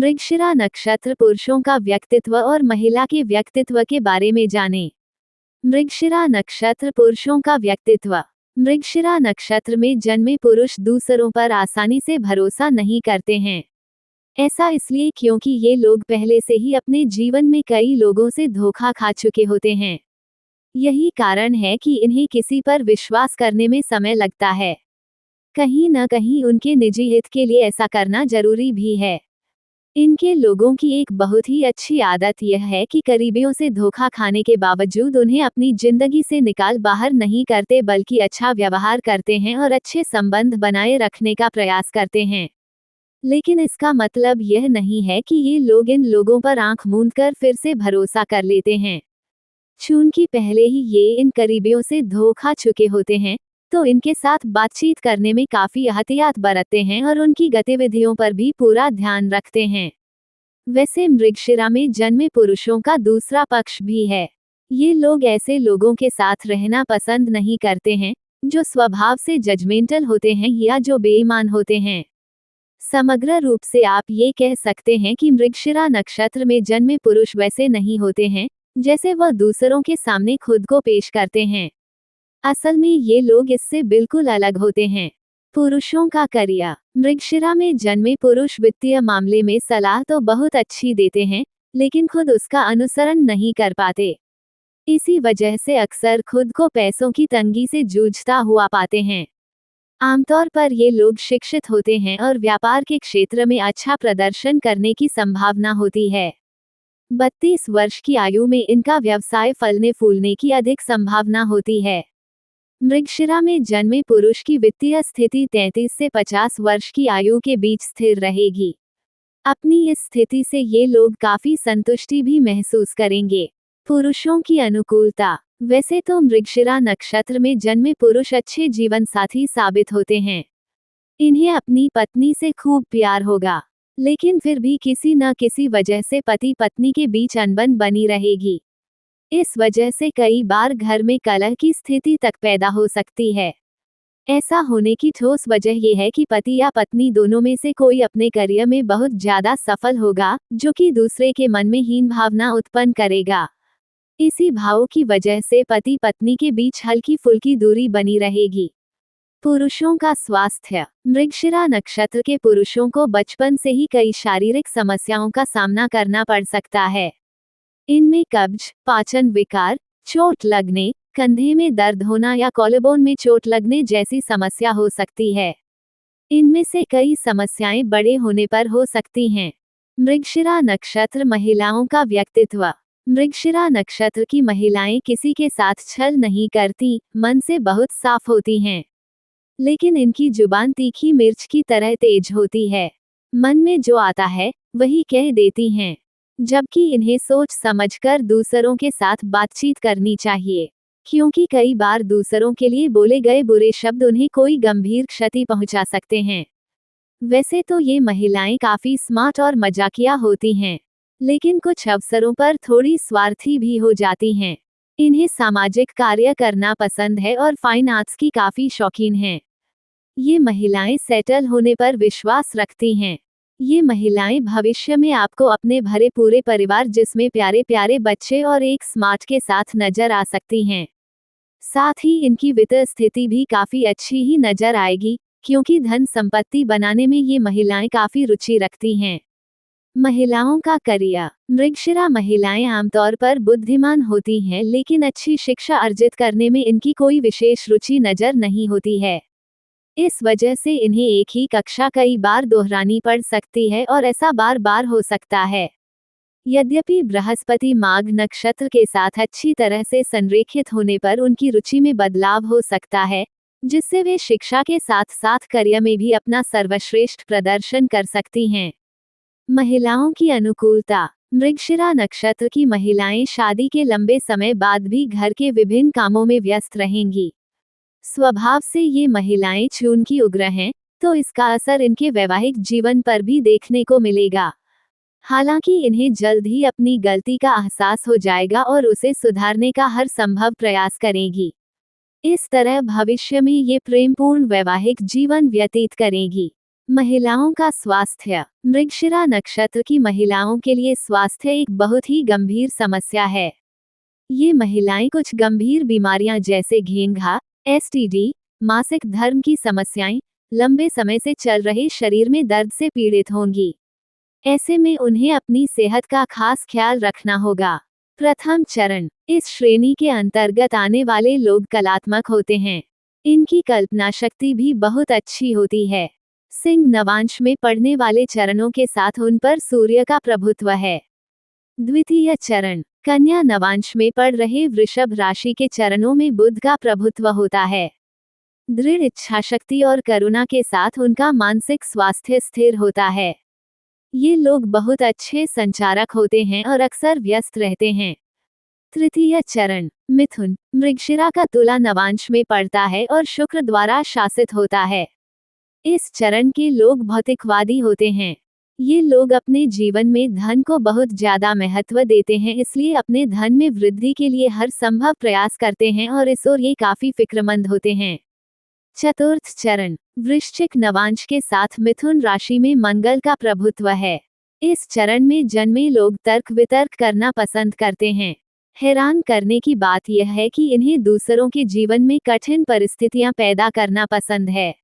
मृगशिरा नक्षत्र पुरुषों का व्यक्तित्व और महिला के व्यक्तित्व के बारे में जानें। मृगशिरा नक्षत्र पुरुषों का व्यक्तित्व। मृगशिरा नक्षत्र में जन्मे पुरुष दूसरों पर आसानी से भरोसा नहीं करते हैं। ऐसा इसलिए क्योंकि ये लोग पहले से ही अपने जीवन में कई लोगों से धोखा खा चुके होते हैं। यही कारण है कि इन्हें किसी पर विश्वास करने में समय लगता है। कहीं न कहीं उनके निजी हित के लिए ऐसा करना जरूरी भी है। इनके लोगों की एक बहुत ही अच्छी आदत यह है कि करीबियों से धोखा खाने के बावजूद उन्हें अपनी जिंदगी से निकाल बाहर नहीं करते, बल्कि अच्छा व्यवहार करते हैं और अच्छे संबंध बनाए रखने का प्रयास करते हैं। लेकिन इसका मतलब यह नहीं है कि ये लोग इन लोगों पर आंख मूंदकर फिर से भरोसा कर लेते हैं। चूंकि पहले ही ये इन करीबियों से धोखा चुके होते हैं, तो इनके साथ बातचीत करने में काफी एहतियात बरतते हैं और उनकी गतिविधियों पर भी पूरा ध्यान रखते हैं। वैसे मृगशिरा में जन्मे पुरुषों का दूसरा पक्ष भी है। ये लोग ऐसे लोगों के साथ रहना पसंद नहीं करते हैं जो स्वभाव से जजमेंटल होते हैं या जो बेईमान होते हैं। समग्र रूप से आप ये कह सकते हैं कि मृगशिरा नक्षत्र में जन्मे पुरुष वैसे नहीं होते हैं जैसे वह दूसरों के सामने खुद को पेश करते हैं। असल में ये लोग इससे बिल्कुल अलग होते हैं। पुरुषों का करियर। मृगशिरा में जन्मे पुरुष वित्तीय मामले में सलाह तो बहुत अच्छी देते हैं, लेकिन खुद उसका अनुसरण नहीं कर पाते। इसी वजह से अक्सर खुद को पैसों की तंगी से जूझता हुआ पाते हैं। आमतौर पर ये लोग शिक्षित होते हैं और व्यापार के क्षेत्र में अच्छा प्रदर्शन करने की संभावना होती है। 32 वर्ष की आयु में इनका व्यवसाय फलने फूलने की अधिक संभावना होती है। मृगशिरा में जन्मे पुरुष की वित्तीय स्थिति 33 से 50 वर्ष की आयु के बीच स्थिर रहेगी। अपनी इस स्थिति से ये लोग काफी संतुष्टि भी महसूस करेंगे। पुरुषों की अनुकूलता। वैसे तो मृगशिरा नक्षत्र में जन्मे पुरुष अच्छे जीवन साथी साबित होते हैं। इन्हें अपनी पत्नी से खूब प्यार होगा, लेकिन फिर भी किसी न किसी वजह से पति पत्नी के बीच अनबन बनी रहेगी। इस वजह से कई बार घर में कलह की स्थिति तक पैदा हो सकती है। ऐसा होने की ठोस वजह यह है कि पति या पत्नी दोनों में से कोई अपने करियर में बहुत ज्यादा सफल होगा, जो कि दूसरे के मन में हीन भावना उत्पन्न करेगा। इसी भाव की वजह से पति पत्नी के बीच हल्की फुल्की दूरी बनी रहेगी। पुरुषों का स्वास्थ्य। मृगशिरा नक्षत्र के पुरुषों को बचपन से ही कई शारीरिक समस्याओं का सामना करना पड़ सकता है। इनमें कब्ज, पाचन विकार, चोट लगने, कंधे में दर्द होना या कॉलरबोन में चोट लगने जैसी समस्या हो सकती है। इनमें से कई समस्याएं बड़े होने पर हो सकती हैं। मृगशिरा नक्षत्र महिलाओं का व्यक्तित्व। मृगशिरा नक्षत्र की महिलाएं किसी के साथ छल नहीं करती, मन से बहुत साफ होती हैं। लेकिन इनकी जुबान तीखी मिर्च की तरह तेज होती है। मन में जो आता है वही कह देती हैं, जबकि इन्हें सोच समझकर दूसरों के साथ बातचीत करनी चाहिए, क्योंकि कई बार दूसरों के लिए बोले गए बुरे शब्द उन्हें कोई गंभीर क्षति पहुंचा सकते हैं। वैसे तो ये महिलाएं काफी स्मार्ट और मजाकिया होती हैं, लेकिन कुछ अवसरों पर थोड़ी स्वार्थी भी हो जाती हैं। इन्हें सामाजिक कार्य करना पसंद है और फाइन आर्ट्स की काफी शौकीन हैं। ये महिलाएं सेटल होने पर विश्वास रखती हैं। ये महिलाएं भविष्य में आपको अपने भरे पूरे परिवार जिसमें प्यारे प्यारे बच्चे और एक स्मार्ट के साथ नजर आ सकती हैं। साथ ही इनकी वित्तीय स्थिति भी काफी अच्छी ही नजर आएगी, क्योंकि धन संपत्ति बनाने में ये महिलाएं काफी रुचि रखती हैं। महिलाओं का करियर। मृगशिरा महिलाएं आमतौर पर बुद्धिमान होती हैं, लेकिन अच्छी शिक्षा अर्जित करने में इनकी कोई विशेष रुचि नजर नहीं होती है। इस वजह से इन्हें एक ही कक्षा कई बार दोहरानी पड़ सकती है और ऐसा बार बार हो सकता है। यद्यपि बृहस्पति माघ नक्षत्र के साथ अच्छी तरह से संरेखित होने पर उनकी रुचि में बदलाव हो सकता है, जिससे वे शिक्षा के साथ साथ करियर में भी अपना सर्वश्रेष्ठ प्रदर्शन कर सकती हैं। महिलाओं की अनुकूलता। मृगशिरा नक्षत्र की महिलाएं शादी के लंबे समय बाद भी घर के विभिन्न कामों में व्यस्त रहेंगी। स्वभाव से ये महिलाएं चून की उग्र हैं, तो इसका असर इनके वैवाहिक जीवन पर भी देखने को मिलेगा। हालांकि इन्हें जल्द ही अपनी गलती का एहसास हो जाएगा और उसे सुधारने का हर संभव प्रयास करेगी। इस तरह भविष्य में ये प्रेमपूर्ण वैवाहिक जीवन व्यतीत करेगी। महिलाओं का स्वास्थ्य। मृगशिरा नक्षत्र की महिलाओं के लिए स्वास्थ्य एक बहुत ही गंभीर समस्या है। ये महिलाएं कुछ गंभीर बीमारियां जैसे घेंघा, एसटीडी, मासिक धर्म की समस्याएं, लंबे समय से चल रहे शरीर में दर्द से पीड़ित होंगी। ऐसे में उन्हें अपनी सेहत का खास ख्याल रखना होगा। प्रथम चरण। इस श्रेणी के अंतर्गत आने वाले लोग कलात्मक होते हैं। इनकी कल्पना शक्ति भी बहुत अच्छी होती है। सिंह नवांश में पड़ने वाले चरणों के साथ उन पर सूर्य का प्रभुत्व है। द्वितीय चरण। कन्या नवांश में पड़ रहे वृषभ राशि के चरणों में बुध का प्रभुत्व होता है। दृढ़ इच्छाशक्ति और करुणा के साथ उनका मानसिक स्वास्थ्य स्थिर होता है। ये लोग बहुत अच्छे संचारक होते हैं और अक्सर व्यस्त रहते हैं। तृतीय चरण। मिथुन। मृगशिरा का तुला नवांश में पड़ता है और शुक्र द्वारा शासित होता है। इस चरण के लोग भौतिकवादी होते हैं। ये लोग अपने जीवन में धन को बहुत ज्यादा महत्व देते हैं, इसलिए अपने धन में वृद्धि के लिए हर संभव प्रयास करते हैं और इस ओर ये काफी फिक्रमंद होते हैं। चतुर्थ चरण। वृश्चिक नवांश के साथ मिथुन राशि में मंगल का प्रभुत्व है। इस चरण में जन्मे लोग तर्क वितर्क करना पसंद करते हैं। हैरान करने की बात यह है कि इन्हें दूसरों के जीवन में कठिन परिस्थितियां पैदा करना पसंद है।